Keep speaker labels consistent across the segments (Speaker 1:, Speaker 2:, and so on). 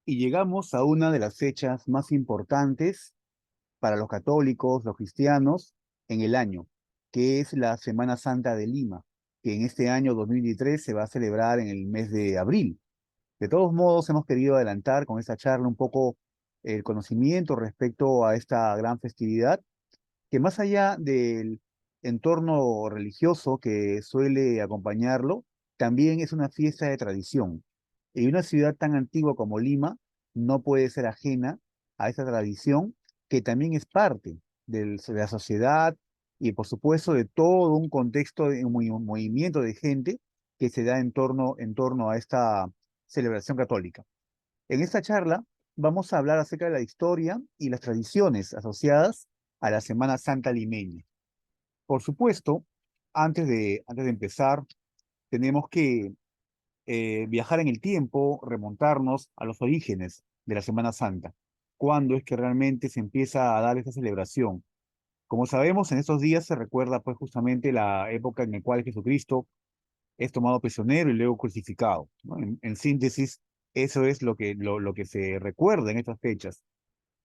Speaker 1: Y llegamos a una de las fechas más importantes para los católicos, los cristianos, en el año, que es la Semana Santa de Lima, que en este año 2023 se va a celebrar en el mes de abril. De todos modos, hemos querido adelantar con esta charla un poco el conocimiento respecto a esta gran festividad, que más allá del entorno religioso que suele acompañarlo, también es una fiesta de tradición. Y una ciudad tan antigua como Lima no puede ser ajena a esta tradición que también es parte de la sociedad y por supuesto de todo un contexto, de un movimiento de gente que se da en torno a esta celebración católica. En esta charla vamos a hablar acerca de la historia y las tradiciones asociadas a la Semana Santa limeña. Por supuesto, antes de empezar, tenemos que viajar en el tiempo, remontarnos a los orígenes de la Semana Santa. ¿Cuándo es que realmente se empieza a dar esta celebración? Como sabemos, en estos días se recuerda pues justamente la época en la cual Jesucristo es tomado prisionero y luego crucificado, ¿no? En síntesis, eso es lo que se recuerda en estas fechas.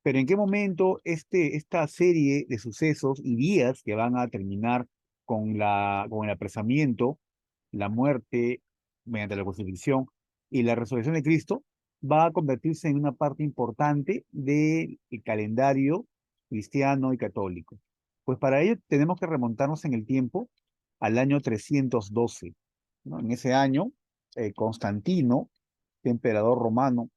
Speaker 1: Pero ¿en qué momento esta serie de sucesos y días que van a terminar con el apresamiento, la muerte mediante la crucifixión y la resurrección de Cristo va a convertirse en una parte importante del calendario cristiano y católico? Pues para ello tenemos que remontarnos en el tiempo al año 312, ¿no? En ese año, Constantino, emperador romano,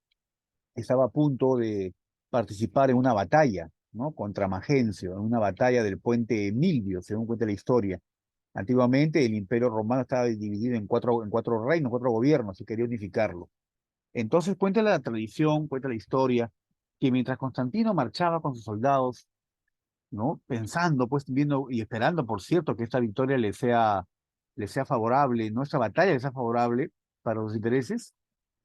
Speaker 1: estaba a punto de participar en una batalla, ¿no? Contra Magencio, en una batalla del puente Milvio, según cuenta la historia. Antiguamente el Imperio Romano estaba dividido en cuatro reinos, cuatro gobiernos, y quería unificarlo. Entonces cuenta la tradición, cuenta la historia, que mientras Constantino marchaba con sus soldados, ¿no? Pensando, pues, viendo y esperando, por cierto, que esta victoria le sea favorable, nuestra batalla le sea favorable para los intereses,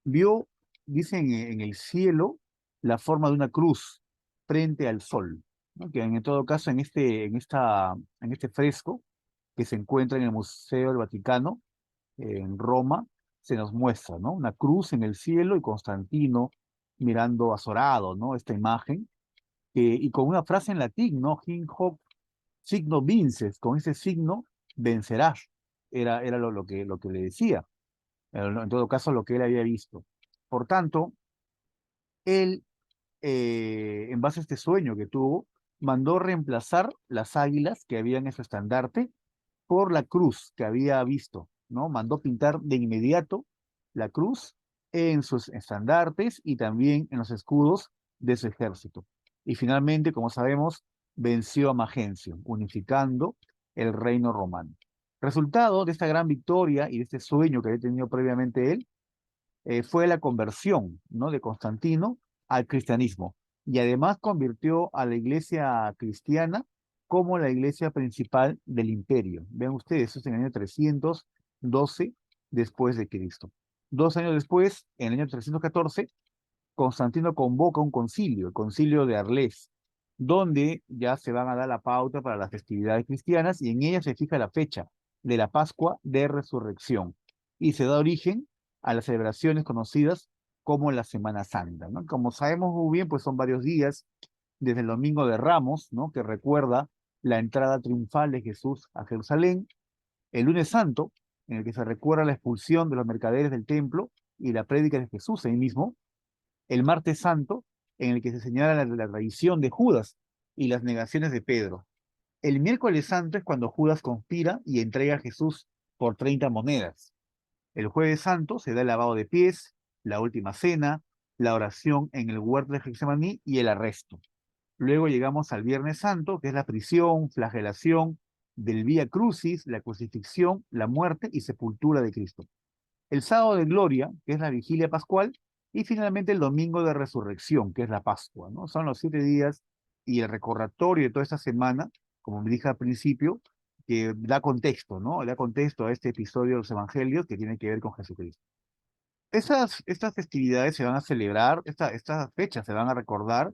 Speaker 1: vio, dicen en el cielo, la forma de una cruz frente al sol, ¿no? Que en todo caso en este fresco que se encuentra en el Museo del Vaticano, en Roma, se nos muestra, ¿no? Una cruz en el cielo y Constantino mirando azorado, ¿no? Esta imagen, y con una frase en latín, ¿no? Hic hoc signo vinces, con ese signo vencerás, era lo que le decía, en todo caso lo que él había visto. Por tanto, él, en base a este sueño que tuvo, mandó reemplazar las águilas que habían en su estandarte por la cruz que había visto, ¿no? Mandó pintar de inmediato la cruz en sus estandartes y también en los escudos de su ejército. Y finalmente, como sabemos, venció a Magencio, unificando el reino romano. Resultado de esta gran victoria y de este sueño que había tenido previamente él, fue la conversión, ¿no? De Constantino al cristianismo. Y además convirtió a la iglesia cristiana como la iglesia principal del imperio. Vean ustedes, eso es en el año 312 después de Cristo. 2 años después, en el año 314, Constantino convoca un concilio, el concilio de Arles, donde ya se van a dar la pauta para las festividades cristianas y en ella se fija la fecha de la Pascua de Resurrección y se da origen a las celebraciones conocidas como la Semana Santa, ¿no? Como sabemos muy bien, pues son varios días, desde el Domingo de Ramos, ¿no? Que recuerda la entrada triunfal de Jesús a Jerusalén, el Lunes Santo, en el que se recuerda la expulsión de los mercaderes del templo y la prédica de Jesús ahí mismo, el Martes Santo, en el que se señala la traición de Judas y las negaciones de Pedro. El Miércoles Santo es cuando Judas conspira y entrega a Jesús por 30 monedas. El Jueves Santo se da el lavado de pies, la última cena, la oración en el huerto de Getsemaní y el arresto. Luego llegamos al Viernes Santo, que es la prisión, flagelación del Vía Crucis, la crucifixión, la muerte y sepultura de Cristo. El sábado de gloria, que es la vigilia pascual, y finalmente el domingo de resurrección, que es la Pascua, ¿no? Son los 7 días y el recordatorio de toda esta semana, como me dije al principio, que da contexto, ¿no? Da contexto a este episodio de los evangelios que tiene que ver con Jesucristo. Estas festividades se van a celebrar, estas fechas se van a recordar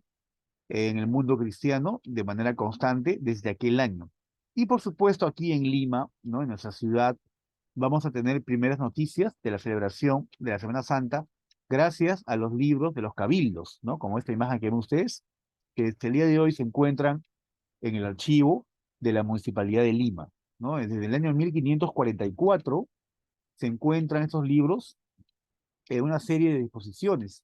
Speaker 1: en el mundo cristiano de manera constante desde aquel año. Y por supuesto aquí en Lima, ¿no? En nuestra ciudad, vamos a tener primeras noticias de la celebración de la Semana Santa gracias a los libros de los cabildos, ¿no? Como esta imagen que ven ustedes, que hasta el día de hoy se encuentran en el archivo de la Municipalidad de Lima, ¿no? Desde el año 1544 se encuentran estos libros en una serie de disposiciones,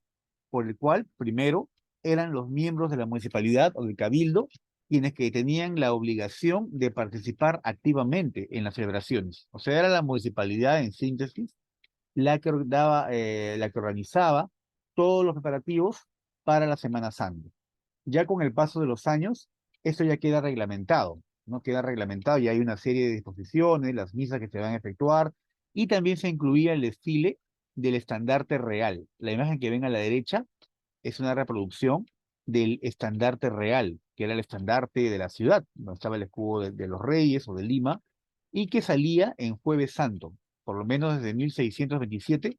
Speaker 1: por el cual, primero, eran los miembros de la municipalidad o del cabildo quienes que tenían la obligación de participar activamente en las celebraciones. O sea, era la municipalidad, en síntesis, la que organizaba todos los preparativos para la Semana Santa. Ya con el paso de los años, esto ya queda reglamentado, ¿no? Queda reglamentado y hay una serie de disposiciones, las misas que se van a efectuar, y también se incluía el desfile del estandarte real. La imagen que ven a la derecha es una reproducción del estandarte real, que era el estandarte de la ciudad, donde estaba el escudo de los reyes o de Lima, y que salía en Jueves Santo. Por lo menos desde 1627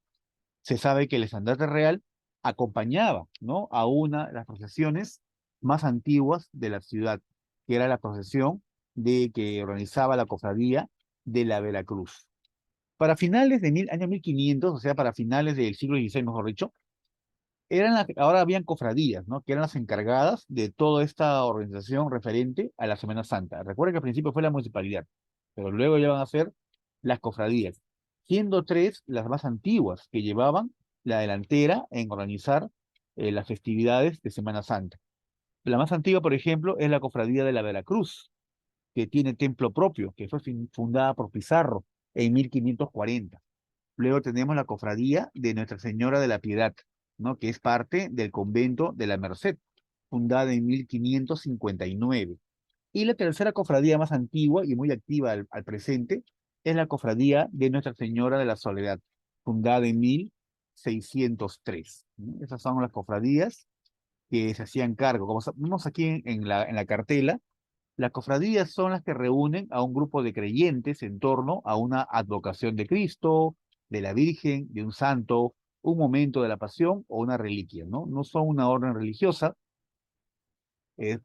Speaker 1: se sabe que el estandarte real acompañaba, ¿no?, a una de las procesiones más antiguas de la ciudad, que era la procesión de que organizaba la cofradía de la Veracruz. Para finales de año 1500, o sea, para finales del siglo XVI, mejor dicho, ahora habían cofradías, ¿no?, que eran las encargadas de toda esta organización referente a la Semana Santa. Recuerden que al principio fue la municipalidad, pero luego ya van a ser las cofradías, siendo tres las más antiguas que llevaban la delantera en organizar las festividades de Semana Santa. La más antigua, por ejemplo, es la cofradía de la Veracruz, que tiene templo propio, que fue fundada por Pizarro en 1540. Luego tenemos la cofradía de Nuestra Señora de la Piedad, ¿no?, que es parte del convento de la Merced, fundada en 1559. Y la tercera cofradía más antigua y muy activa al presente es la cofradía de Nuestra Señora de la Soledad, fundada en 1603, ¿no? Esas son las cofradías que se hacían cargo. Como vemos aquí en la cartela, las cofradías son las que reúnen a un grupo de creyentes en torno a una advocación de Cristo, de la Virgen, de un santo, un momento de la pasión o una reliquia, ¿no? No son una orden religiosa,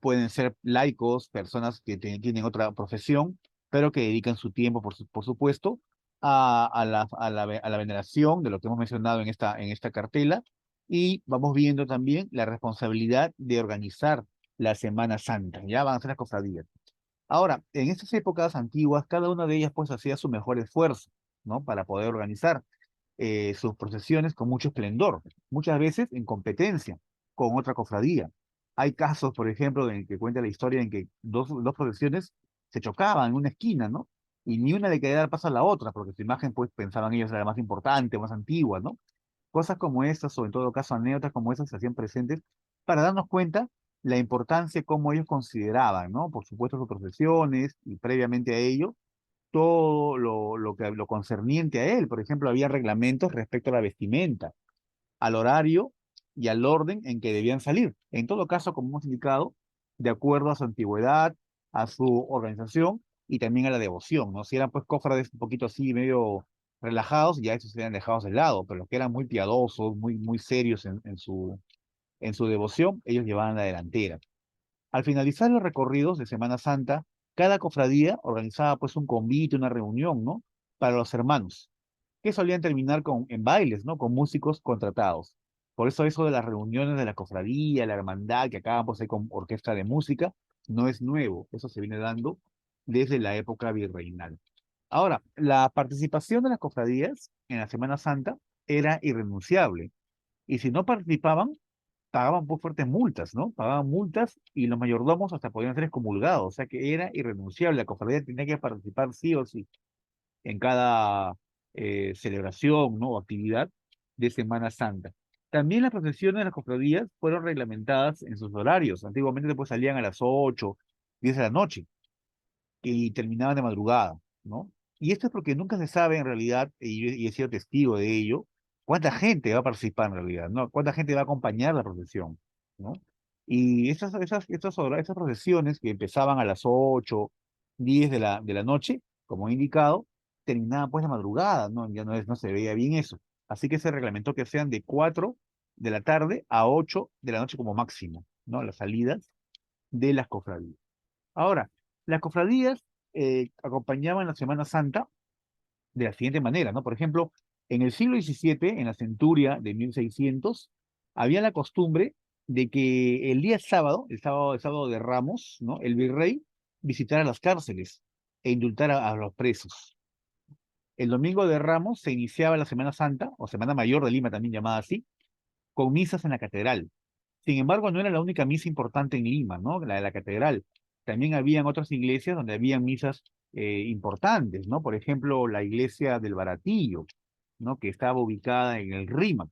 Speaker 1: pueden ser laicos, personas que tienen otra profesión, pero que dedican su tiempo, por supuesto, a la veneración de lo que hemos mencionado en esta cartela, y vamos viendo también la responsabilidad de organizar la Semana Santa. Ya van a ser las cofradías. Ahora, en estas épocas antiguas, cada una de ellas pues hacía su mejor esfuerzo, ¿no?, para poder organizar sus procesiones con mucho esplendor, muchas veces en competencia con otra cofradía. Hay casos, por ejemplo, en el que cuenta la historia en que dos procesiones se chocaban en una esquina, ¿no? Y ni una le quería dar paso a la otra, porque su imagen, pues, pensaban ellos era la más importante, más antigua, ¿no? Cosas como estas, o en todo caso anécdotas como estas, se hacían presentes para darnos cuenta la importancia como ellos consideraban, ¿no? Por supuesto, sus procesiones y previamente a ello, todo lo concerniente a él. Por ejemplo, había reglamentos respecto a la vestimenta, al horario y al orden en que debían salir. En todo caso, como hemos indicado, de acuerdo a su antigüedad, a su organización y también a la devoción, ¿no? Si eran pues cofrades un poquito así, medio relajados, ya esos serían dejados de lado, pero los que eran muy piadosos, muy serios en su devoción, ellos llevaban la delantera. Al finalizar los recorridos de Semana Santa, cada cofradía organizaba pues un convite, una reunión, ¿no?, para los hermanos, que solían terminar en bailes, ¿no?, con músicos contratados. Por eso de las reuniones de la cofradía, la hermandad, que acaban pues ahí con orquesta de música, no es nuevo, eso se viene dando desde la época virreinal. Ahora, la participación de las cofradías en la Semana Santa era irrenunciable, y si no participaban, pagaban por fuertes multas, ¿no? Pagaban multas y los mayordomos hasta podían ser excomulgados, o sea que era irrenunciable, la cofradía tenía que participar sí o sí en cada celebración, ¿no?, o actividad de Semana Santa. También las procesiones de las cofradías fueron reglamentadas en sus horarios. Antiguamente después salían a las 8, 10 de la noche y terminaban de madrugada, ¿no? Y esto es porque nunca se sabe en realidad, y he sido testigo de ello, cuánta gente va a participar en realidad, ¿no? Cuánta gente va a acompañar la procesión, ¿no? Y estas procesiones que empezaban a las 8, 10 de la noche, como he indicado, terminaban pues de madrugada, ¿no? Ya no se veía bien eso. Así que se reglamentó que sean de 4 de la tarde a 8 de la noche como máximo, ¿no? Las salidas de las cofradías. Ahora, las cofradías acompañaban la Semana Santa de la siguiente manera, ¿no? Por ejemplo, En el siglo XVII, en la centuria de 1600, había la costumbre de que el día sábado, el sábado de Ramos, ¿no? El virrey visitara las cárceles e indultara a los presos. El domingo de Ramos se iniciaba la Semana Santa, o Semana Mayor de Lima, también llamada así, con misas en la catedral. Sin embargo, no era la única misa importante en Lima, ¿no? La de la catedral. También habían otras iglesias donde habían misas importantes, ¿no? Por ejemplo, la iglesia del Baratillo, ¿no? Que estaba ubicada en el Rímac.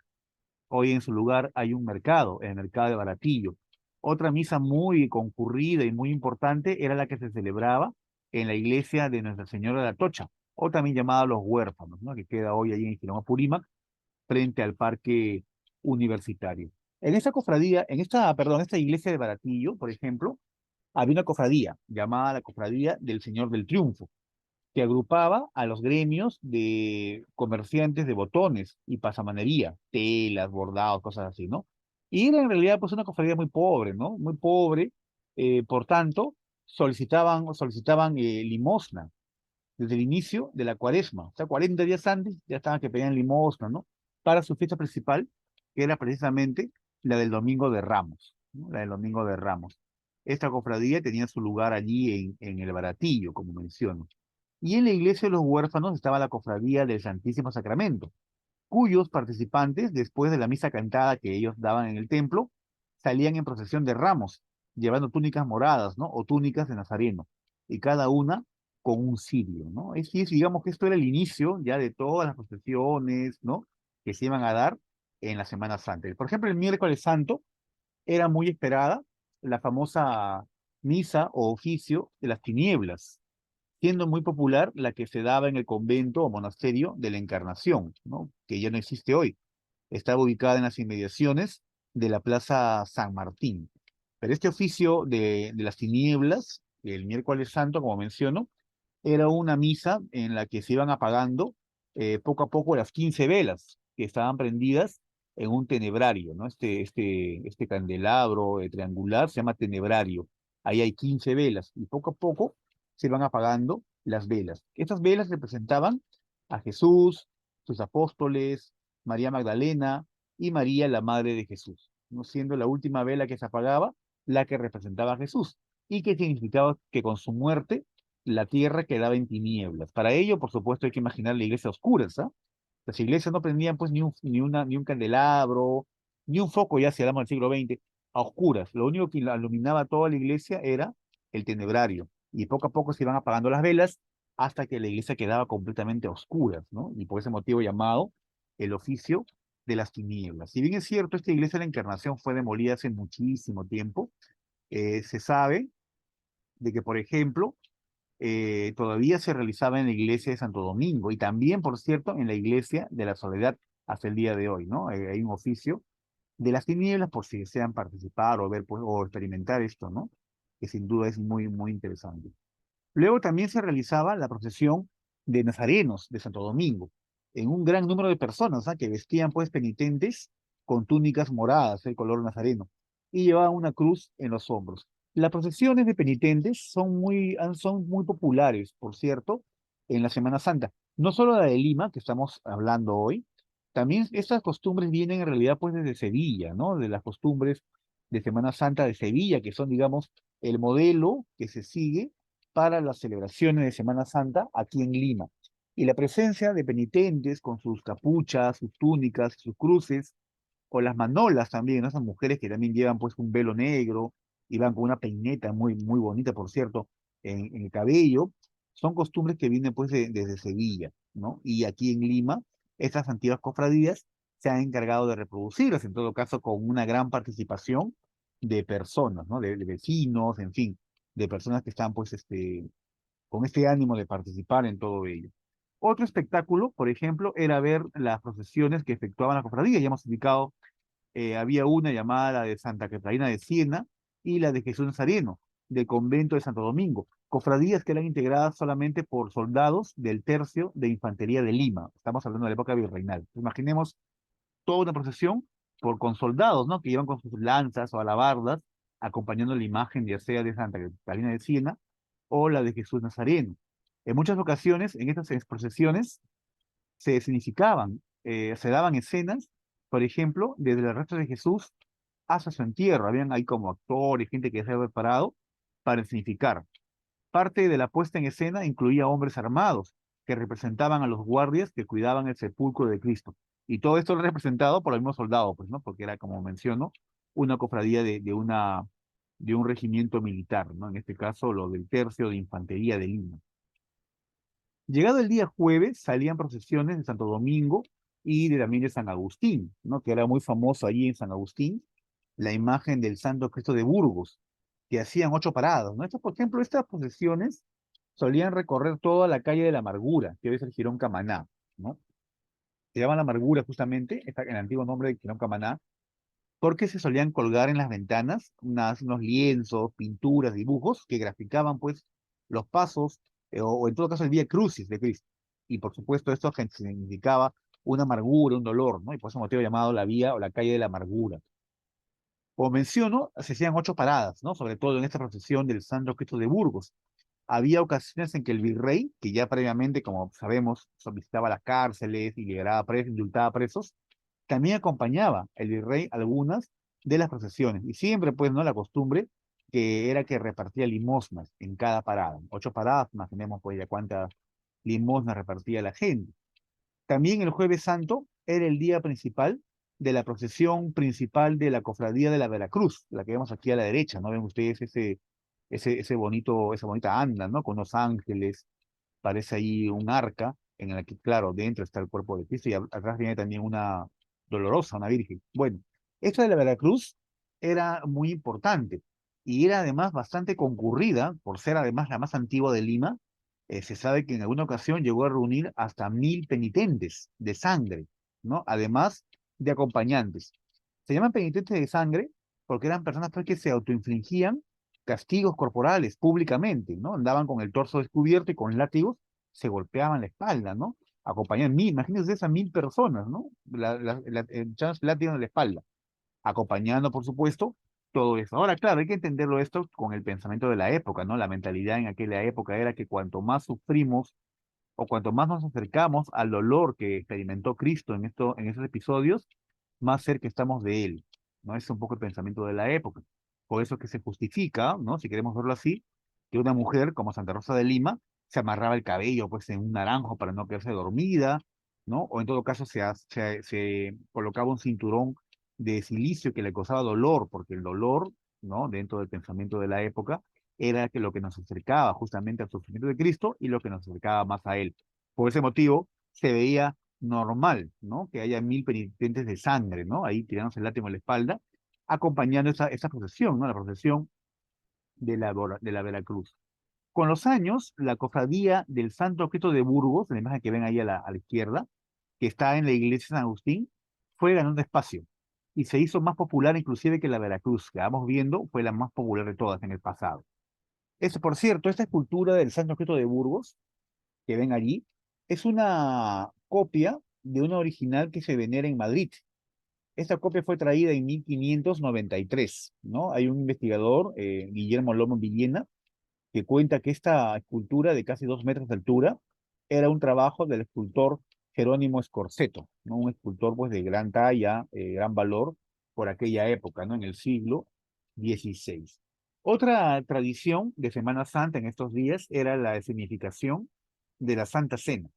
Speaker 1: Hoy en su lugar hay un mercado, el mercado de Baratillo. Otra misa muy concurrida y muy importante era la que se celebraba en la iglesia de Nuestra Señora de Atocha, o también llamada Los Huérfanos, ¿no? Que queda hoy allí en Quilombo Purímac, frente al parque universitario. En esta cofradía, perdón, esta iglesia de Baratillo, por ejemplo, había una cofradía llamada la Cofradía del Señor del Triunfo, que agrupaba a los gremios de comerciantes de botones y pasamanería, telas, bordados, cosas así, ¿no? Y era en realidad pues una cofradía muy pobre, ¿no? Muy pobre, por tanto, solicitaban limosna desde el inicio de la cuaresma, o sea, 40 días antes ya estaban que pedían limosna, ¿no? Para su fiesta principal, que era precisamente la del Domingo de Ramos, ¿no? La del Domingo de Ramos. Esta cofradía tenía su lugar allí en el Baratillo, como menciono. Y en la iglesia de los huérfanos estaba la cofradía del Santísimo Sacramento, cuyos participantes, después de la misa cantada que ellos daban en el templo, salían en procesión de ramos, llevando túnicas moradas, ¿no? O túnicas de Nazareno, y cada una con un cirio, ¿no? Digamos que esto era el inicio ya de todas las procesiones, ¿no? Que se iban a dar en la Semana Santa. Por ejemplo, el miércoles santo era muy esperada la famosa misa o oficio de las tinieblas, siendo muy popular la que se daba en el convento o monasterio de la Encarnación, ¿no? Que ya no existe hoy. Estaba ubicada en las inmediaciones de la Plaza San Martín. Pero este oficio de las tinieblas, el miércoles santo, como menciono, era una misa en la que se iban apagando poco a poco las 15 velas que estaban prendidas en un tenebrario, ¿no? Este candelabro triangular se llama tenebrario. Ahí hay 15 velas y poco a poco se van apagando las velas. Estas velas representaban a Jesús, sus apóstoles, María Magdalena y María, la madre de Jesús, ¿no? Siendo la última vela que se apagaba la que representaba a Jesús y que significaba que con su muerte la tierra quedaba en tinieblas. Para ello, por supuesto, hay que imaginar la iglesia a oscuras, ¿ah? Las iglesias no prendían pues ni un candelabro, ni un foco, ya si hablamos del siglo XX, a oscuras. Lo único que iluminaba toda la iglesia era el tenebrario. Y poco a poco se iban apagando las velas hasta que la iglesia quedaba completamente a oscuras, ¿no? Y por ese motivo llamado el oficio de las tinieblas. Si bien es cierto, esta iglesia de la Encarnación fue demolida hace muchísimo tiempo, se sabe de que, por ejemplo, todavía se realizaba en la iglesia de Santo Domingo y también, por cierto, en la iglesia de la Soledad hasta el día de hoy, ¿no? Hay un oficio de las tinieblas por si desean participar o ver pues, o experimentar esto, ¿no? Que sin duda es muy, muy interesante. Luego también se realizaba la procesión de nazarenos de Santo Domingo, en un gran número de personas, ¿ah? Que vestían pues penitentes con túnicas moradas, el color nazareno, y llevaban una cruz en los hombros. Las procesiones de penitentes son muy populares, por cierto, en la Semana Santa. No solo la de Lima, que estamos hablando hoy, también estas costumbres vienen en realidad pues desde Sevilla, ¿no? De las costumbres de Semana Santa de Sevilla, que son, digamos, el modelo que se sigue para las celebraciones de Semana Santa aquí en Lima. Y la presencia de penitentes con sus capuchas, sus túnicas, sus cruces, o las manolas también, ¿no? Esas mujeres que también llevan pues un velo negro y van con una peineta muy, muy bonita, por cierto, en el cabello, son costumbres que vienen pues desde Sevilla, ¿no? Y aquí en Lima, estas antiguas cofradías se han encargado de reproducirlas, en todo caso con una gran participación de personas, ¿no? De vecinos, en fin, de personas que están pues con este ánimo de participar en todo ello. Otro espectáculo, por ejemplo, era ver las procesiones que efectuaban las cofradías. Ya hemos indicado, había una llamada la de Santa Catalina de Siena y la de Jesús Nazareno, del convento de Santo Domingo. Cofradías que eran integradas solamente por soldados del tercio de infantería de Lima. Estamos hablando de la época virreinal. Imaginemos toda una procesión con soldados, ¿no? Que iban con sus lanzas o alabardas, acompañando la imagen ya sea de Santa Catalina de Siena o la de Jesús Nazareno. En muchas ocasiones, en estas procesiones, se significaban, se daban escenas, por ejemplo, desde el arresto de Jesús hasta su entierro. Habían ahí como actores, gente que se había preparado para significar. Parte de la puesta en escena incluía hombres armados que representaban a los guardias que cuidaban el sepulcro de Cristo. Y todo esto era representado por los mismos soldados, pues, ¿no? Porque era, como menciono, una cofradía de un regimiento militar, ¿no? En este caso, lo del Tercio de Infantería de Lima. Llegado el día jueves, salían procesiones de Santo Domingo y también de San Agustín, ¿no? Que era muy famoso allí en San Agustín, la imagen del Santo Cristo de Burgos, que hacían 8 paradas, ¿no? Por ejemplo, estas procesiones solían recorrer toda la calle de la Amargura, que hoy es el Jirón Camaná, ¿no? Se llama la Amargura justamente, el antiguo nombre de Jirón Camaná, porque se solían colgar en las ventanas unos lienzos, pinturas, dibujos que graficaban pues los pasos o en todo caso el Vía Crucis de Cristo. Y por supuesto esto significaba una amargura, un dolor, ¿no? Y por ese motivo llamado la vía o la calle de la amargura. Como menciono, se hacían 8 paradas, ¿no? Sobre todo en esta procesión del Santo Cristo de Burgos. Había ocasiones en que el virrey, que ya previamente, como sabemos, visitaba las cárceles y liberaba presos, indultaba presos, también acompañaba el virrey algunas de las procesiones. Y siempre, pues, ¿no? La costumbre que era que repartía limosnas en cada parada. 8 paradas, imaginemos, pues, ya cuántas limosnas repartía la gente. También el Jueves Santo era el día principal de la procesión principal de la Cofradía de la Veracruz, la que vemos aquí a la derecha, ¿no? Ven ustedes esa bonita anda, ¿no? Con los ángeles, parece ahí un arca en la que, claro, dentro está el cuerpo de Cristo y atrás viene también una dolorosa, una virgen. Bueno, esta de la Veracruz era muy importante y era además bastante concurrida por ser además la más antigua de Lima. Se sabe que en alguna ocasión llegó a reunir hasta 1000 penitentes de sangre, ¿no? Además de acompañantes. Se llaman penitentes de sangre porque eran personas pues, que se autoinfligían castigos corporales públicamente, ¿no? Andaban con el torso descubierto y con látigos se golpeaban la espalda, ¿no? Acompañaban imagínense esas 1000 personas, ¿no? Echándose látigos en la espalda, acompañando, por supuesto, todo eso. Ahora, claro, hay que entenderlo esto con el pensamiento de la época, ¿no? La mentalidad en aquella época era que cuanto más sufrimos o cuanto más nos acercamos al dolor que experimentó Cristo en esos episodios, más cerca estamos de Él, ¿no? Es un poco el pensamiento de la época. Por eso que se justifica, ¿no? Si queremos verlo así, que una mujer como Santa Rosa de Lima se amarraba el cabello pues en un naranjo para no quedarse dormida, ¿no? O en todo caso se colocaba un cinturón de silicio que le causaba dolor, porque el dolor, ¿no? Dentro del pensamiento de la época, era que lo que nos acercaba justamente al sufrimiento de Cristo y lo que nos acercaba más a Él. Por ese motivo, se veía normal, ¿no? Que haya 1000 penitentes de sangre, ¿no? Ahí tirándose el látigo en la espalda, acompañando esa procesión, ¿no? La procesión de la Veracruz. Con los años, la cofradía del Santo Cristo de Burgos, la imagen que ven ahí a la izquierda, que está en la iglesia de San Agustín, fue ganando espacio y se hizo más popular inclusive que la Veracruz, que vamos viendo, fue la más popular de todas en el pasado. Eso, por cierto, esta escultura del Santo Cristo de Burgos, que ven allí, es una copia de una original que se venera en Madrid. Esta copia fue traída en 1593, ¿no? Hay un investigador, Guillermo Lomo Villena, que cuenta que esta escultura de casi 2 metros de altura era un trabajo del escultor Jerónimo Scorsetto, ¿no? Un escultor pues de gran talla, gran valor por aquella época, ¿no? En el siglo XVI. Otra tradición de Semana Santa en estos días era la escenificación de la Santa Cena.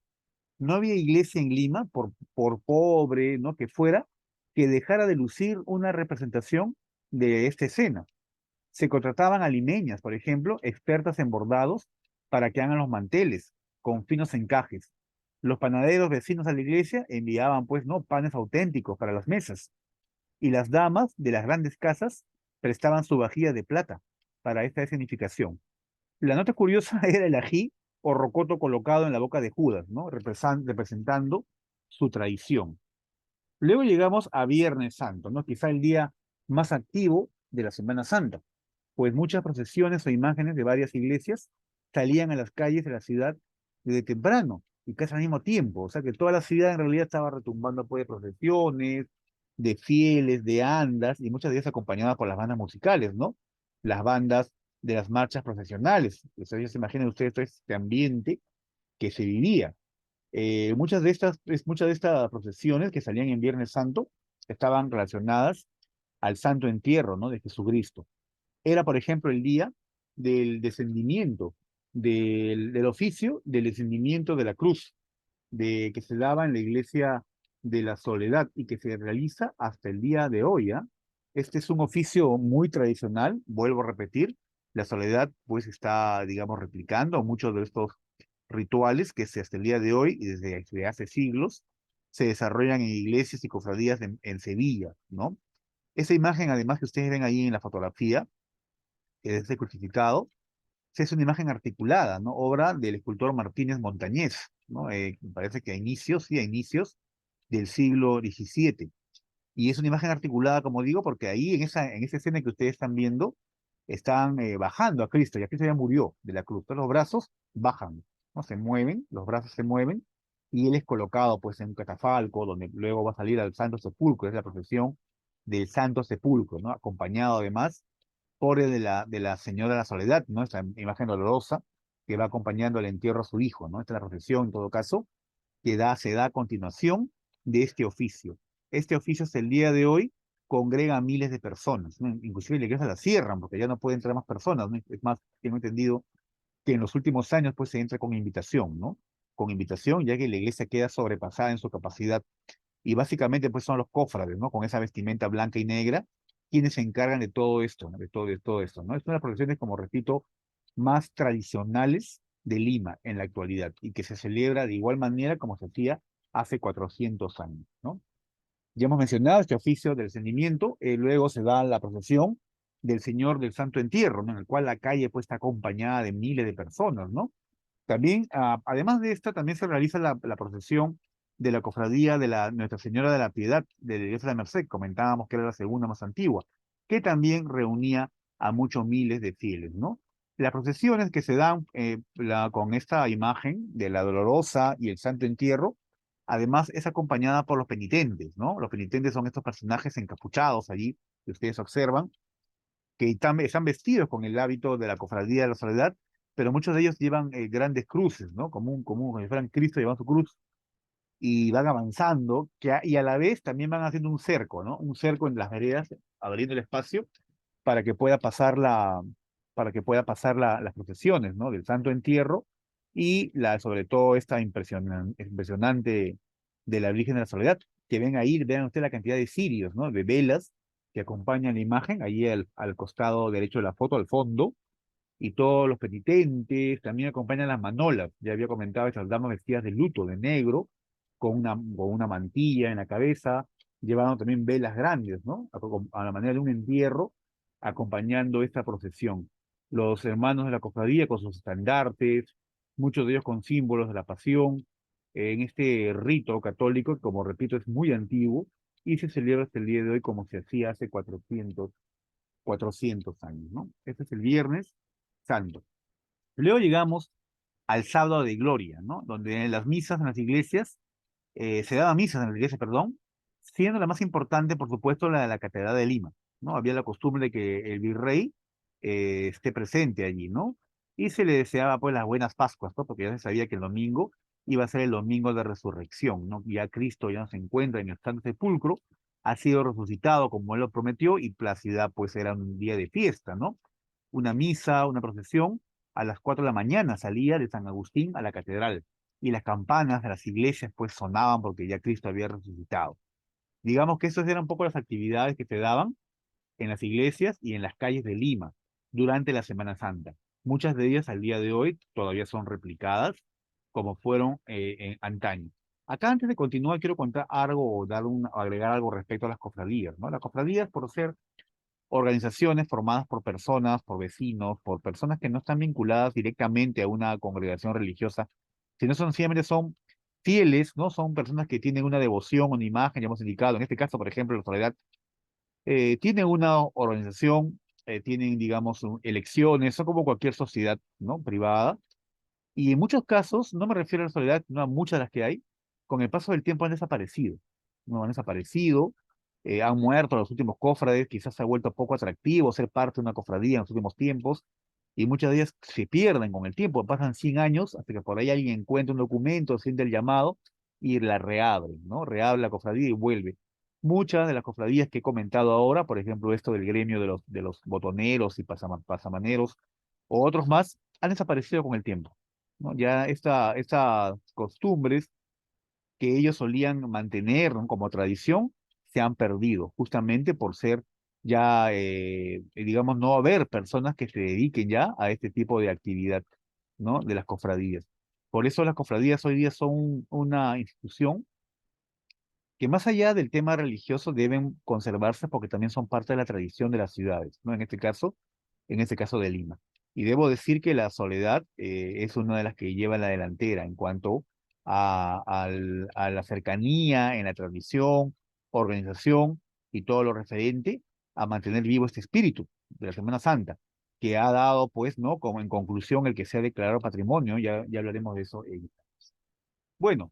Speaker 1: No había iglesia en Lima, por pobre, ¿no? Que fuera, que dejara de lucir una representación de esta escena. Se contrataban a limeñas, por ejemplo, expertas en bordados, para que hagan los manteles con finos encajes. Los panaderos vecinos a la iglesia enviaban, pues, ¿no? Panes auténticos para las mesas. Y las damas de las grandes casas prestaban su vajilla de plata para esta escenificación. La nota curiosa era el ají o rocoto colocado en la boca de Judas, ¿no? Representando su traición. Luego llegamos a Viernes Santo, ¿no? Quizá el día más activo de la Semana Santa, pues muchas procesiones o imágenes de varias iglesias salían a las calles de la ciudad desde temprano y casi al mismo tiempo. O sea que toda la ciudad en realidad estaba retumbando pues, de procesiones, de fieles, de andas, y muchas de ellas acompañadas por las bandas musicales, ¿no? Las bandas de las marchas procesionales. Ustedes se imaginen ustedes todo este ambiente que se vivía. Muchas de estas procesiones que salían en Viernes Santo estaban relacionadas al Santo Entierro, ¿no? De Jesucristo. Era, por ejemplo, el día del descendimiento, del oficio del descendimiento de la cruz, que se daba en la iglesia de la Soledad y que se realiza hasta el día de hoy, ¿ah? Este es un oficio muy tradicional, vuelvo a repetir, la Soledad pues está, digamos, replicando muchos de estos rituales que hasta el día de hoy y desde hace siglos se desarrollan en iglesias y cofradías en Sevilla, ¿no? Esa imagen, además, que ustedes ven ahí en la fotografía, que es el crucificado, es una imagen articulada, ¿no? Obra del escultor Martínez Montañés, ¿no? Me parece que a inicios del siglo XVII. Y es una imagen articulada, como digo, porque ahí en esa escena que ustedes están viendo, están bajando a Cristo, y a Cristo ya murió de la cruz. Entonces los brazos bajan, ¿no? Se mueven, los brazos se mueven, y él es colocado pues en un catafalco, donde luego va a salir al Santo Sepulcro, es la procesión del Santo Sepulcro, ¿no? Acompañado además por el de la Señora de la Soledad, ¿no? Esta imagen dolorosa que va acompañando al entierro a su hijo, ¿no? Esta es la procesión, en todo caso, se da a continuación de este oficio. Este oficio hasta el día de hoy congrega a miles de personas, ¿no? Inclusive la iglesia la cierran porque ya no pueden entrar más personas, ¿no? Es más, tengo entendido que en los últimos años pues se entra con invitación, ¿no? Con invitación, ya que la iglesia queda sobrepasada en su capacidad y básicamente pues son los cofrades, ¿no? Con esa vestimenta blanca y negra, quienes se encargan de todo esto, ¿no? De todo esto, ¿no? Es una de las profesiones, como repito, más tradicionales de Lima en la actualidad y que se celebra de igual manera como se hacía hace 400 años, ¿no? Ya hemos mencionado este oficio del descendimiento, luego se da la procesión del Señor del Santo Entierro, ¿no? En el cual la calle pues está acompañada de miles de personas, ¿no? También, además de esta, también se realiza la procesión de la cofradía de la Nuestra Señora de la Piedad de la Iglesia de la Merced, comentábamos que era la segunda más antigua, que también reunía a muchos miles de fieles, ¿no? Las procesiones que se dan con esta imagen de la Dolorosa y el Santo Entierro, además es acompañada por los penitentes, ¿no? Los penitentes son estos personajes encapuchados allí, que ustedes observan, que están vestidos con el hábito de la cofradía de la Soledad, pero muchos de ellos llevan grandes cruces, ¿no? Como si fueran Cristo llevando su cruz, y van avanzando, y a la vez también van haciendo un cerco, ¿no? Un cerco en las veredas, abriendo el espacio para que pueda pasar las procesiones, ¿no? Del Santo Entierro y sobre todo esta impresionante de la Virgen de la Soledad, que ven ahí, vean ustedes la cantidad de cirios, ¿no? De velas que acompañan la imagen, ahí al costado derecho de la foto, al fondo, y todos los penitentes, también acompañan las manolas, ya había comentado esas damas vestidas de luto, de negro, con una mantilla en la cabeza, llevando también velas grandes, ¿no? A la manera de un entierro, acompañando esta procesión. Los hermanos de la cofradía con sus estandartes, muchos de ellos con símbolos de la pasión, en este rito católico, que como repito es muy antiguo, y se celebra hasta el día de hoy como se hacía hace 400 años, ¿no? Este es el Viernes Santo. Luego llegamos al sábado de gloria, ¿no? Donde en las misas en las iglesias, se daban misas en la iglesia, perdón, siendo la más importante, por supuesto, la de la Catedral de Lima, ¿no? Había la costumbre de que el virrey esté presente allí, ¿no? Y se le deseaba, pues, las buenas Pascuas, ¿no? Porque ya se sabía que el domingo iba a ser el domingo de resurrección, ¿no? Ya Cristo ya no se encuentra en el Santo Sepulcro, ha sido resucitado como él lo prometió, y Placidad, pues, era un día de fiesta, ¿no? Una misa, una procesión, a las 4 de la mañana salía de San Agustín a la catedral y las campanas de las iglesias pues sonaban porque ya Cristo había resucitado. Digamos que esas eran un poco las actividades que se daban en las iglesias y en las calles de Lima durante la Semana Santa. Muchas de ellas al día de hoy todavía son replicadas como fueron en antaño. Acá antes de continuar quiero contar algo o agregar algo respecto a las cofradías, ¿no? Las cofradías, por ser organizaciones formadas por personas, por vecinos, por personas que no están vinculadas directamente a una congregación religiosa, sino siempre son fieles, ¿no? Son personas que tienen una devoción, una imagen, ya hemos indicado. En este caso, por ejemplo, la Soledad tiene una organización, tienen, digamos, elecciones, son como cualquier sociedad, ¿no? Privada. Y en muchos casos, no me refiero a la Soledad, no a muchas de las que hay, con el paso del tiempo han desaparecido. No han desaparecido, han muerto los últimos cofrades, quizás se ha vuelto poco atractivo ser parte de una cofradía en los últimos tiempos, y muchas de ellas se pierden con el tiempo, pasan 100 años hasta que por ahí alguien encuentra un documento, siente el llamado y la reabre, ¿no? Reabre la cofradía y vuelve. Muchas de las cofradías que he comentado ahora, por ejemplo, esto del gremio de los botoneros y pasamaneros, o otros más, han desaparecido con el tiempo, ¿no? Ya estas costumbres que ellos solían mantener, ¿no?, como tradición, se han perdido, justamente por ser ya, digamos, no haber personas que se dediquen ya a este tipo de actividad, ¿no? De las cofradías. Por eso las cofradías hoy día son una institución que más allá del tema religioso deben conservarse porque también son parte de la tradición de las ciudades, ¿no? En este caso de Lima. Y debo decir que la Soledad es una de las que lleva la delantera en cuanto a la cercanía en la tradición, organización y todo lo referente a mantener vivo este espíritu de la Semana Santa, que ha dado, pues, ¿no? Como en conclusión el que sea declarado patrimonio, ya hablaremos de eso. Bueno.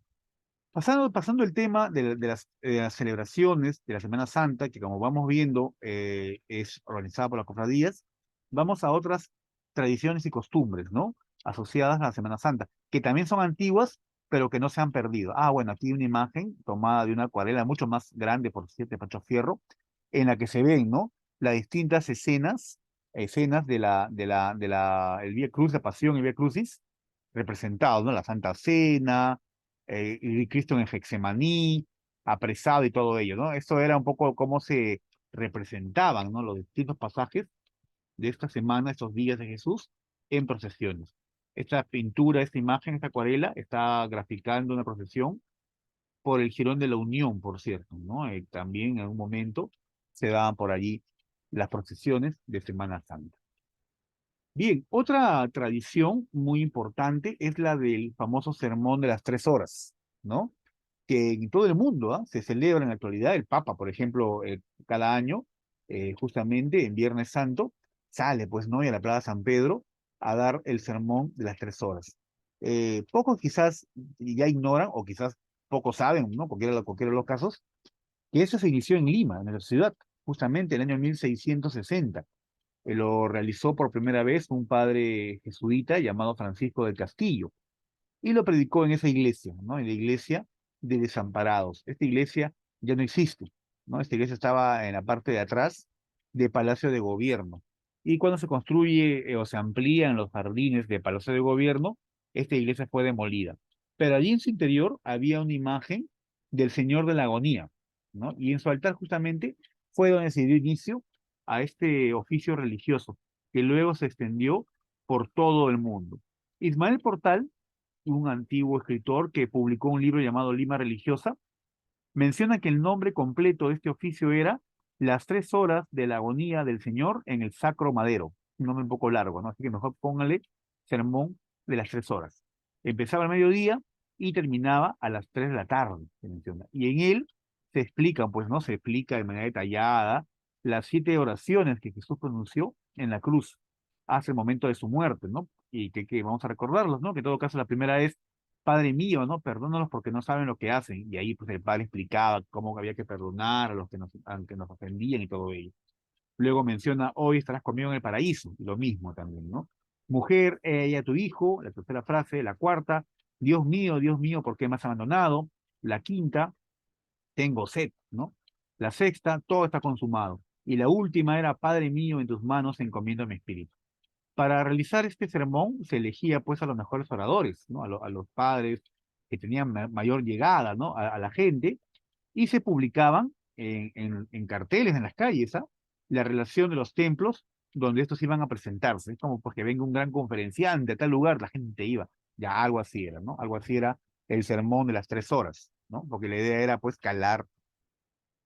Speaker 1: Pasando el tema de las celebraciones de la Semana Santa, que como vamos viendo es organizada por las cofradías, vamos a otras tradiciones y costumbres, ¿no? Asociadas a la Semana Santa, que también son antiguas, pero que no se han perdido. Ah, bueno, aquí hay una imagen tomada de una acuarela mucho más grande, por cierto, de Pacho Fierro, en la que se ven, ¿no? Las distintas escenas el Vía Cruz, la Pasión y Vía Crucis, representados, ¿no? La Santa Cena, y Cristo en Getsemaní, apresado y todo ello, ¿no? Esto era un poco cómo se representaban, ¿no? Los distintos pasajes de esta semana, estos días de Jesús, en procesiones. Esta pintura, esta imagen, esta acuarela, está graficando una procesión por el Jirón de la Unión, por cierto, ¿no? También en algún momento se daban por allí las procesiones de Semana Santa. Bien, otra tradición muy importante es la del famoso sermón de las 3 horas, ¿no? Que en todo el mundo, se celebra en la actualidad. El Papa, por ejemplo, cada año, justamente en Viernes Santo, sale, pues, ¿no? Y a la Plaza San Pedro a dar el sermón de las 3 horas. Pocos quizás ya ignoran, o quizás pocos saben, ¿no? Cualquiera de los casos, que eso se inició en Lima, en la ciudad, justamente en el año 1660. Lo realizó por primera vez un padre jesuita llamado Francisco del Castillo y lo predicó en esa iglesia, ¿no? En la iglesia de Desamparados. Esta iglesia ya no existe, ¿no? Esta iglesia estaba en la parte de atrás de Palacio de Gobierno. Y cuando se construye o se amplían los jardines de Palacio de Gobierno, esta iglesia fue demolida. Pero allí en su interior había una imagen del Señor de la Agonía, ¿no? Y en su altar justamente fue donde se dio inicio a este oficio religioso, que luego se extendió por todo el mundo. Ismael Portal, un antiguo escritor que publicó un libro llamado Lima Religiosa, menciona que el nombre completo de este oficio era Las 3 horas de la agonía del Señor en el Sacro Madero. Un nombre un poco largo, ¿no? Así que mejor póngale Sermón de las 3 horas. Empezaba al mediodía y terminaba a las 3 de la tarde, se menciona. Y en él se explican, pues, ¿no? Se explica de manera detallada las 7 oraciones que Jesús pronunció en la cruz hasta el momento de su muerte, ¿no? Y que vamos a recordarlos, ¿no? Que en todo caso la primera es Padre mío, ¿no? Perdónalos porque no saben lo que hacen. Y ahí pues el padre explicaba cómo había que perdonar a los que nos ofendían y todo ello. Luego menciona, hoy estarás conmigo en el paraíso, y lo mismo también, ¿no? Mujer, ella tu hijo, la tercera frase, la cuarta, Dios mío, ¿por qué me has abandonado? La quinta, tengo sed, ¿no? La sexta, todo está consumado. Y la última era, Padre mío, en tus manos encomiendo mi espíritu. Para realizar este sermón se elegía pues a los mejores oradores, ¿no? A los padres que tenían mayor llegada, ¿no? A la gente, y se publicaban en carteles en las calles, la relación de los templos donde estos iban a presentarse. Es como porque venga un gran conferenciante a tal lugar, la gente iba. Ya algo así era, ¿no? Algo así era el sermón de las 3 horas, ¿no? Porque la idea era pues calar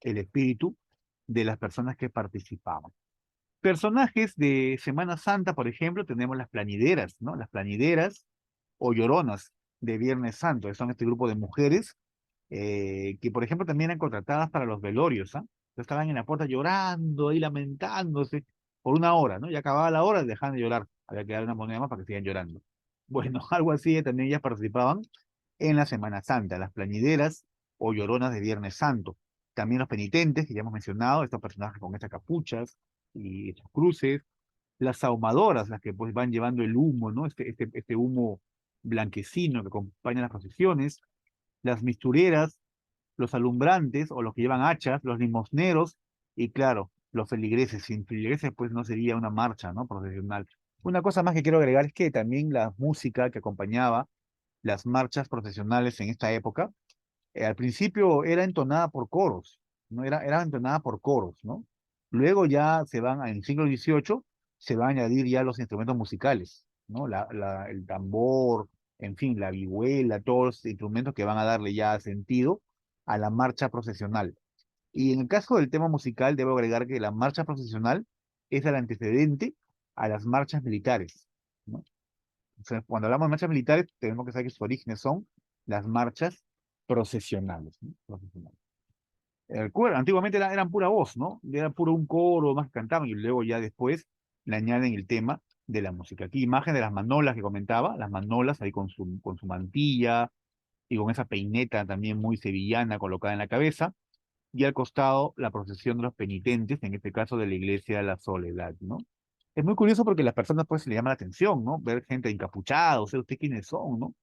Speaker 1: el espíritu de las personas que participaban. Personajes de Semana Santa, por ejemplo, tenemos las plañideras, ¿no? Las plañideras o lloronas de Viernes Santo, que son este grupo de mujeres que, por ejemplo, también eran contratadas para los velorios, ¿ah? Estaban en la puerta llorando y lamentándose por una hora, ¿no? Y acababa la hora, dejaban de llorar. Había que dar una moneda más para que sigan llorando. Bueno, algo así también ellas participaban en la Semana Santa, las plañideras o lloronas de Viernes Santo. También los penitentes, que ya hemos mencionado, estos personajes con estas capuchas y estos cruces. las ahumadoras, las que pues van llevando el humo, ¿no? Este humo blanquecino que acompaña las procesiones, las mistureras, los alumbrantes o los que llevan hachas, los limosneros y claro, los feligreses. Sin feligreses pues no sería una marcha, ¿no? Procesional. Una cosa más que quiero agregar es que también la música que acompañaba las marchas procesionales en esta época, al principio era entonada por coros, ¿no? Era entonada por coros, ¿no? Luego ya en el siglo XVIII, se van a añadir ya los instrumentos musicales, ¿no? El tambor, en fin, la vihuela, todos los instrumentos que van a darle ya sentido a la marcha procesional. Y en el caso del tema musical, debo agregar que la marcha procesional es el antecedente a las marchas militares, ¿no? O sea, cuando hablamos de marchas militares, tenemos que saber que sus orígenes son las marchas procesionales, ¿no? Procesionales. Antiguamente eran pura voz, ¿no? Era puro un coro más que cantaban y luego ya después le añaden el tema de la música. Aquí imagen de las manolas que comentaba, las manolas ahí con su mantilla y con esa peineta también muy sevillana colocada en la cabeza, y al costado la procesión de los penitentes, en este caso de la iglesia de la Soledad, ¿no? Es muy curioso porque las personas pues le llama la atención, ¿no? Ver gente encapuchada, o sea, ¿ustedes quiénes son, no?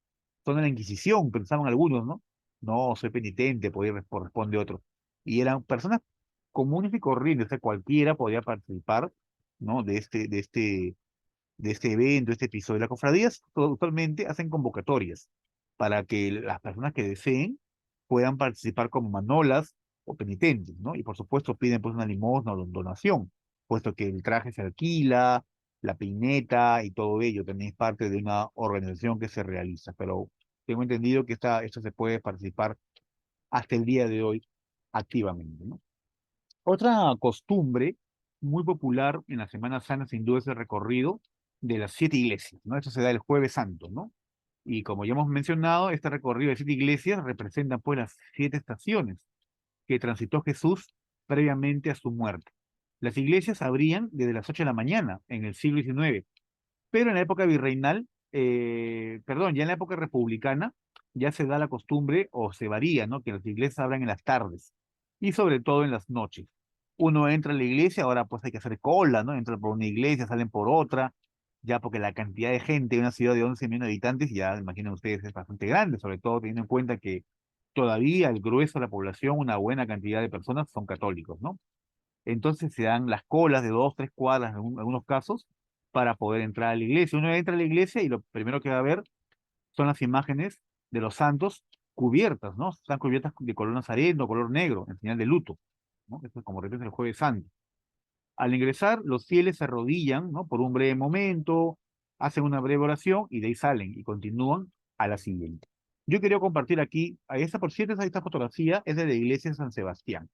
Speaker 1: Son de la Inquisición, pensaban algunos, ¿no? No, soy penitente, responde otro. Y eran personas comunes y corrientes, o sea, cualquiera podía participar, ¿no? De este evento, este episodio. Las cofradías usualmente hacen convocatorias para que las personas que deseen puedan participar como manolas o penitentes, ¿no? Y por supuesto piden pues una limosna o donación, puesto que el traje se alquila, la peineta y todo ello también es parte de una organización que se realiza, pero tengo entendido que esto se puede participar hasta el día de hoy activamente, ¿no? Otra costumbre muy popular en la Semana Santa, sin duda, es el recorrido de las 7 iglesias, ¿no? Esto se da el Jueves Santo, ¿no? Y como ya hemos mencionado, este recorrido de 7 iglesias representa pues las 7 estaciones que transitó Jesús previamente a su muerte. Las iglesias abrían desde las 8 de la mañana en el siglo XIX, pero en la época virreinal, perdón, ya en la época republicana, ya se da la costumbre, o se varía, ¿no? Que las iglesias abran en las tardes y sobre todo en las noches. Uno entra a la iglesia, ahora pues hay que hacer cola, ¿no? Entran por una iglesia, salen por otra, ya porque la cantidad de gente en una ciudad de 11 millones de habitantes, ya imaginen ustedes, es bastante grande, sobre todo teniendo en cuenta que todavía el grueso de la población, una buena cantidad de personas son católicos, ¿no? Entonces se dan las colas de 2, 3 cuadras en algunos casos para poder entrar a la iglesia. Uno entra a la iglesia y lo primero que va a ver son las imágenes de los santos cubiertas, ¿no? Están cubiertas de color nazareno, color negro, en señal de luto, ¿no? Esto es como repite el Jueves Santo. Al ingresar, los fieles se arrodillan, ¿no? Por un breve momento, hacen una breve oración y de ahí salen y continúan a la siguiente. Yo quería compartir aquí, a esta por cierto, esta fotografía es de la iglesia de San Sebastián.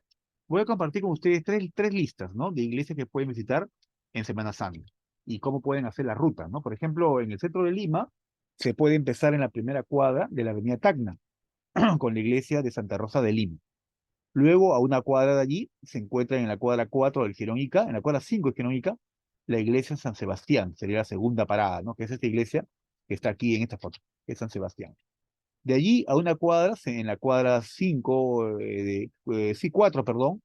Speaker 1: Voy a compartir con ustedes tres listas, ¿no? De iglesias que pueden visitar en Semana Santa y cómo pueden hacer la ruta, ¿no? Por ejemplo, en el centro de Lima se puede empezar en la primera cuadra de la avenida Tacna, con la iglesia de Santa Rosa de Lima. Luego, a una cuadra de allí, se encuentra en la cuadra 4 del Girón Ica, en la cuadra 5 del Girón Ica, la iglesia de San Sebastián, sería la segunda parada, ¿no? Que es esta iglesia que está aquí en esta foto, que es San Sebastián. De allí a una cuadra, en la cuadra 5, sí, 4, perdón,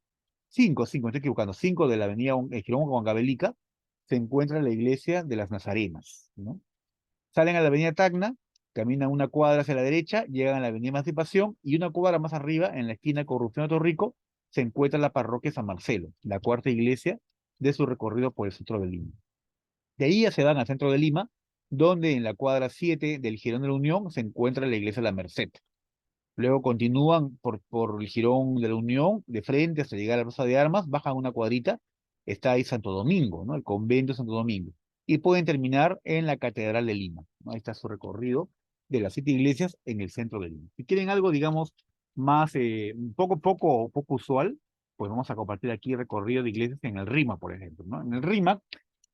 Speaker 1: 5, me estoy equivocando, 5 de la avenida Girón Huancavelica, se encuentra la iglesia de las Nazarenas, ¿no? Salen a la avenida Tacna, caminan una cuadra hacia la derecha, llegan a la avenida Emancipación y una cuadra más arriba, en la esquina Corrupción de Torrico, se encuentra la parroquia San Marcelo, la cuarta iglesia de su recorrido por el centro de Lima. De ahí ya se van al centro de Lima, donde en la cuadra 7 del Girón de la Unión se encuentra la iglesia de la Merced. Luego continúan por el Jirón de la Unión, de frente hasta llegar a la Plaza de Armas, bajan una cuadrita, está ahí Santo Domingo, ¿no? El convento de Santo Domingo. Y pueden terminar en la Catedral de Lima, ¿no? Ahí está su recorrido de las 7 iglesias en el centro de Lima. Si quieren algo, digamos, más, poco usual, pues vamos a compartir aquí el recorrido de iglesias en el Rima, por ejemplo, ¿no? En el Rima,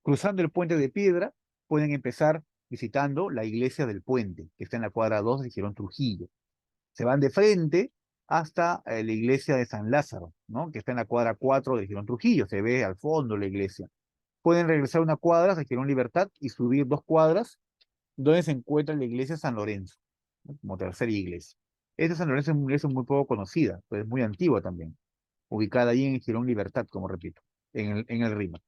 Speaker 1: cruzando el puente de piedra, pueden empezar visitando la iglesia del puente, que está en la cuadra 2 de Girón Trujillo. Se van de frente hasta la iglesia de San Lázaro, ¿no? Que está en la cuadra 4 de Girón Trujillo, se ve al fondo la iglesia. Pueden regresar una cuadra a Girón Libertad y subir 2 cuadras, donde se encuentra la iglesia de San Lorenzo, ¿no? Como tercera iglesia. Esta San Lorenzo es una iglesia muy poco conocida, pues es muy antigua también, ubicada ahí en Girón Libertad, como repito, en el Rima.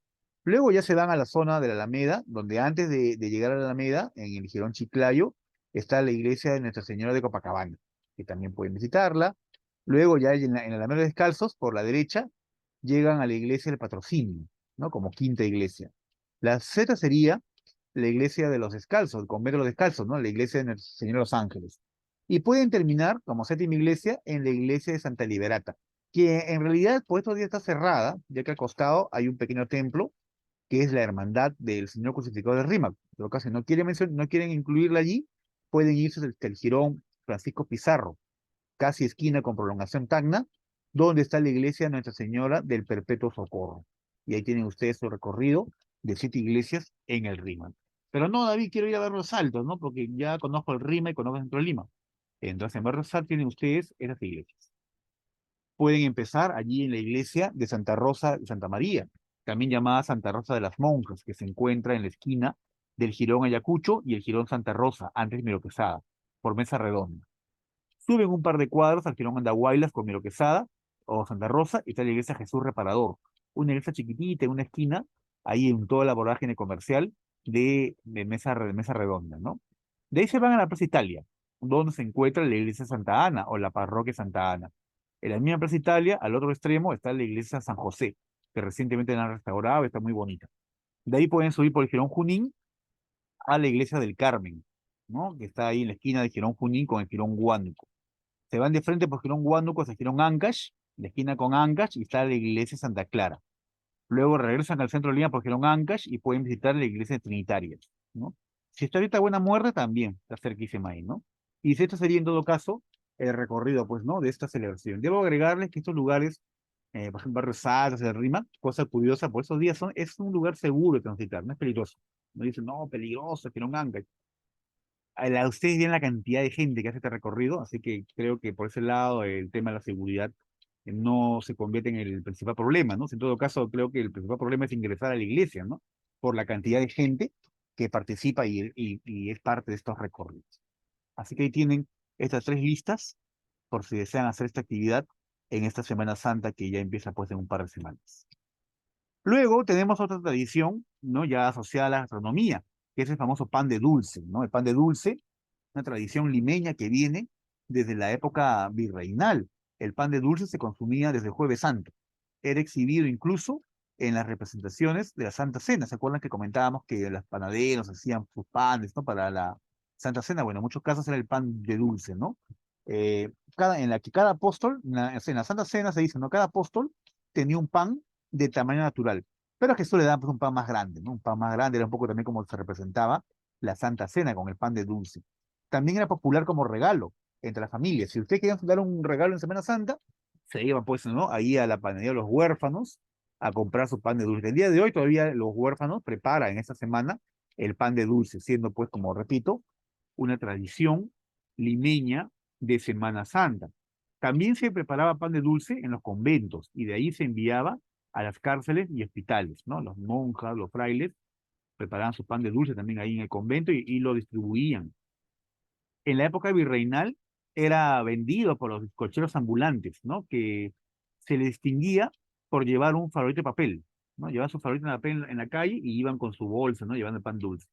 Speaker 1: Luego ya se van a la zona de la Alameda, donde antes de llegar a la Alameda, en el Jirón Chiclayo, está la iglesia de Nuestra Señora de Copacabana, que también pueden visitarla. Luego ya en la Alameda Descalzos, por la derecha, llegan a la iglesia del Patrocinio, ¿no? Como quinta iglesia. La Z sería la iglesia de los Descalzos, el convento de los Descalzos, ¿no? La iglesia de Nuestro Señor de los Ángeles. Y pueden terminar como séptima iglesia en la iglesia de Santa Liberata, que en realidad por estos días está cerrada, ya que al costado hay un pequeño templo que es la Hermandad del Señor Crucificado de Rímac. En todo caso, si no quieren incluirla allí, pueden irse hasta el Jirón Francisco Pizarro, casi esquina con prolongación Tacna, donde está la iglesia de Nuestra Señora del Perpetuo Socorro. Y ahí tienen ustedes su recorrido de 7 iglesias en el Rímac. Pero no, David, quiero ir a ver los Altos, ¿no? Porque ya conozco el Rímac y conozco el centro de Lima. Entonces, en Barrio Sal tienen ustedes esas iglesias. Pueden empezar allí en la iglesia de Santa Rosa de Santa María, también llamada Santa Rosa de las Monjas, que se encuentra en la esquina del Jirón Ayacucho y el Jirón Santa Rosa, antes de Miro Quesada, por Mesa Redonda. Suben un par de cuadros al Jirón Andahuaylas con Miro Quesada o Santa Rosa y está la iglesia Jesús Reparador, una iglesia chiquitita en una esquina, ahí en toda la vorágine comercial de Mesa Redonda, ¿no? De ahí se van a la Plaza Italia, donde se encuentra la iglesia Santa Ana o la parroquia Santa Ana. En la misma Plaza Italia, al otro extremo, está la iglesia San José, que recientemente la han restaurado y está muy bonita. De ahí pueden subir por el Jirón Junín a la iglesia del Carmen, ¿no? Que está ahí en la esquina del Jirón Junín con el Jirón Huánuco. Se van de frente por Jirón Huánuco hacia Jirón Ancash, la esquina con Ancash, y está la iglesia Santa Clara. Luego regresan al centro de Lima por Girón Ancash y pueden visitar la iglesia trinitaria, ¿no? Si está ahorita Buena Muerte, también está cerquísima ahí, ¿no? Y si esto sería en todo caso el recorrido, pues, ¿no? De esta celebración. Debo agregarles que estos lugares, por ejemplo, Barrio Salas, el Rima, cosa curiosa, por esos días es un lugar seguro de transitar, no es peligroso. No dicen, no, peligroso, Girón Ancash. Ustedes ven la cantidad de gente que hace este recorrido, así que creo que por ese lado el tema de la seguridad no se convierte en el principal problema, ¿no? En todo caso, creo que el principal problema es ingresar a la iglesia, ¿no? Por la cantidad de gente que participa y es parte de estos recorridos. Así que ahí tienen estas 3 listas por si desean hacer esta actividad en esta Semana Santa que ya empieza pues en un par de semanas. Luego tenemos otra tradición, ¿no? Ya asociada a la gastronomía, que es el famoso pan de dulce, ¿no? El pan de dulce, una tradición limeña que viene desde la época virreinal. El pan de dulce se consumía desde el Jueves Santo. Era exhibido incluso en las representaciones de la Santa Cena. ¿Se acuerdan que comentábamos que los panaderos hacían sus panes, ¿no? Para la Santa Cena. Bueno, en muchos casos era el pan de dulce, ¿no? En la que cada apóstol, en la Santa Cena se dice, ¿no? Cada apóstol tenía un pan de tamaño natural. Pero a Jesús le daban pues, un pan más grande, ¿no? Un pan más grande era un poco también como se representaba la Santa Cena con el pan de dulce. También era popular como regalo entre las familias. Si usted quería dar un regalo en Semana Santa, se iba pues, ¿no? Ahí a la panadería de los huérfanos a comprar su pan de dulce. El día de hoy todavía los huérfanos preparan en esta semana el pan de dulce, siendo pues, como repito, una tradición limeña de Semana Santa. También se preparaba pan de dulce en los conventos y de ahí se enviaba a las cárceles y hospitales, ¿no? Los monjas, los frailes preparaban su pan de dulce también ahí en el convento y lo distribuían. En la época virreinal era vendido por los cocheros ambulantes, ¿no? Que se le distinguía por llevar un farolito de papel, ¿no? Llevaban su farolito de papel en la calle y iban con su bolsa, ¿no? Llevando el pan dulce.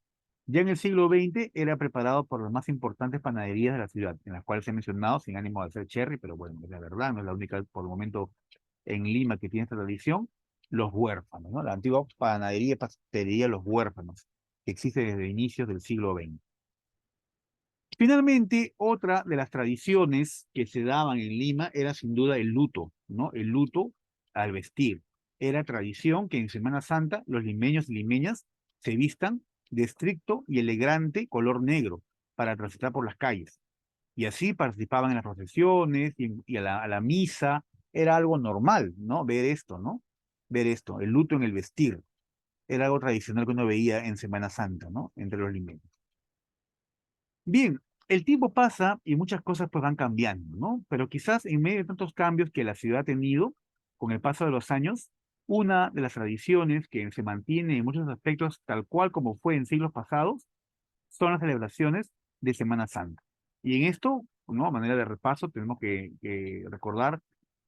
Speaker 1: Ya en el siglo XX era preparado por las más importantes panaderías de la ciudad, en las cuales he mencionado, sin ánimo de hacer cherry, pero bueno, es la verdad, no es la única por el momento en Lima que tiene esta tradición, los huérfanos, ¿no? La antigua panadería y pastelería Los Huérfanos, que existe desde inicios del siglo XX. Finalmente, otra de las tradiciones que se daban en Lima era sin duda el luto, ¿no? El luto al vestir. Era tradición que en Semana Santa los limeños y limeñas se vistan de estricto y elegante color negro para transitar por las calles. Y así participaban en las procesiones y a la misa. Era algo normal, ¿no? Ver esto, ¿no? Ver esto, el luto en el vestir. Era algo tradicional que uno veía en Semana Santa, ¿no? Entre los limeños. Bien, el tiempo pasa y muchas cosas pues van cambiando, ¿no? Pero quizás en medio de tantos cambios que la ciudad ha tenido con el paso de los años, una de las tradiciones que se mantiene en muchos aspectos tal cual como fue en siglos pasados, son las celebraciones de Semana Santa. Y en esto, ¿no? A manera de repaso, tenemos que recordar,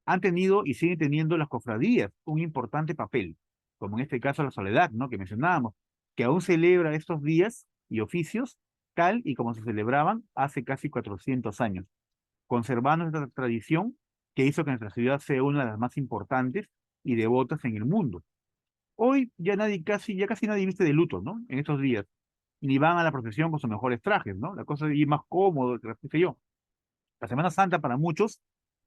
Speaker 1: han tenido y siguen teniendo las cofradías un importante papel. como en este caso la Soledad, ¿no? Que mencionábamos, que aún celebra estos días y oficios tal y como se celebraban hace casi 400 años, conservando esta tradición que hizo que nuestra ciudad sea una de las más importantes y devotas en el mundo. Hoy ya casi nadie viste de luto, ¿no? En estos días, ni van a la procesión con sus mejores trajes, ¿no? La cosa es ir más cómodo, qué sé yo. La Semana Santa para muchos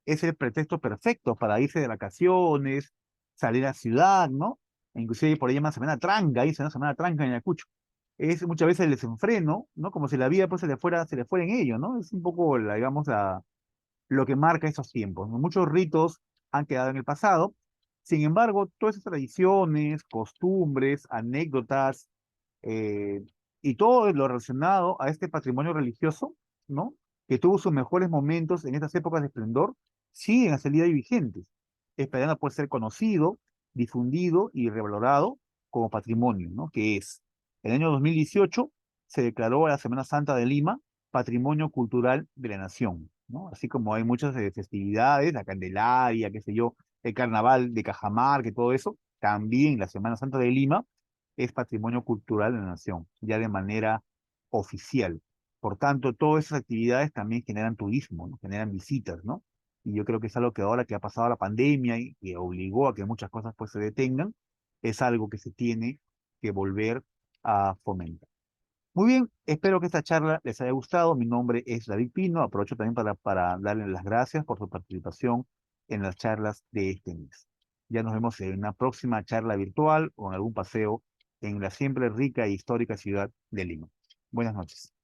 Speaker 1: es el pretexto perfecto para irse de vacaciones, salir a ciudad, ¿no? E inclusive por ahí llaman Semana Tranca, dice, ¿no? Semana Tranca en Ayacucho. Es muchas veces el desenfreno, ¿no? Como si la vida pues se le fuera en ello, ¿no? Es un poco, digamos, lo que marca esos tiempos, ¿no? Muchos ritos han quedado en el pasado. Sin embargo, todas esas tradiciones, costumbres, anécdotas, eh, y todo lo relacionado a este patrimonio religioso, ¿no? Que tuvo sus mejores momentos en estas épocas de esplendor, siguen hasta el día de hoy vigentes, esperando por ser conocido, difundido y revalorado como patrimonio, ¿no? Que es, en el año 2018 se declaró a la Semana Santa de Lima Patrimonio Cultural de la Nación, ¿no? Así como hay muchas festividades, la Candelaria, qué sé yo, el Carnaval de Cajamarca, que todo eso, también la Semana Santa de Lima es patrimonio cultural de la nación, ya de manera oficial. Por tanto, todas esas actividades también generan turismo, ¿no? Generan visitas, ¿no? Y yo creo que es algo que ahora que ha pasado la pandemia y que obligó a que muchas cosas pues se detengan, es algo que se tiene que volver a fomentar. Muy bien, espero que esta charla les haya gustado. Mi nombre es David Pino. Aprovecho también para darles las gracias por su participación en las charlas de este mes. Ya nos vemos en una próxima charla virtual o en algún paseo en la siempre rica e histórica ciudad de Lima. Buenas noches.